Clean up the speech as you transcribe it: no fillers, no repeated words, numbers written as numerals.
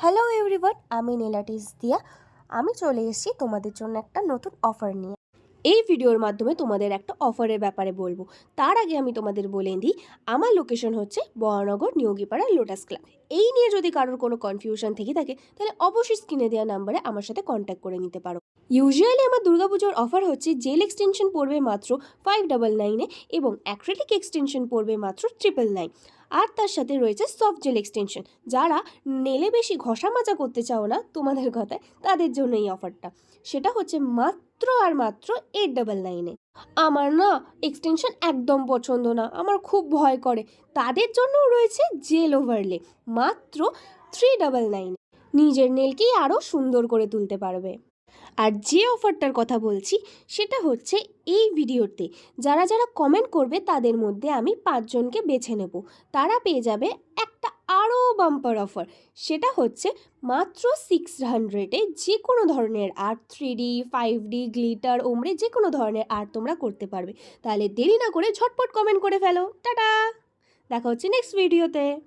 Hello everyone, আমি নীলাটিস দিয়া। আমি চলে এসেছি তোমাদের জন্য একটা নতুন অফার নিয়ে। এই ভিডিওর মাধ্যমে তোমাদের একটা অফারের ব্যাপারে বলবো। তার আগে আমি তোমাদের বলে দিই, আমার লোকেশন হচ্ছে বরানগর নিয়োগীপাড়া লোটাস ক্লাব। এই নিয়ে যদি কারোর কোনো কনফিউশন থেকে থাকে তাহলে অবশ্যই স্ক্রিনে দেওয়া নাম্বারে আমার সাথে কন্ট্যাক্ট করে নিতে পারো। ইউজুয়ালি আমার দুর্গাপুজোর অফার হচ্ছে জেল এক্সটেনশন পড়বে মাত্র 599 এবং অ্যাক্রিলিক এক্সটেনশন পড়বে মাত্র 999। আর তার সাথে রয়েছে সফট জেল এক্সটেনশন। যারা নেলে বেশি ঘষা মাজা করতে চাও না তোমাদের কথায়, তাদের জন্য এই অফারটা। সেটা হচ্ছে মাত্র আর মাত্র 899-এ। আমার না এক্সটেনশন একদম পছন্দ না, আমার খুব ভয় করে। তাদের জন্যও রয়েছে জেল ওভারলে মাত্র 399। নিজের নেলকেই আরও সুন্দর করে তুলতে পারবে। আর যে অফারটার কথা বলছি সেটা হচ্ছে এই ভিডিওতে যারা যারা কমেন্ট করবে তাদের মধ্যে আমি 5 জনকে বেছে নেব। তারা পেয়ে যাবে একটা আরও বাম্পার অফার। সেটা হচ্ছে মাত্র 600-এ যে কোনো ধরনের আর্ট, 3D, 5D, গ্লিটার, ওমরে যে কোনো ধরনের আর্ট তোমরা করতে পারবে। তাহলে দেরি না করে ঝটপট কমেন্ট করে ফেলো। টাটা, দেখা হচ্ছে নেক্সট ভিডিওতে।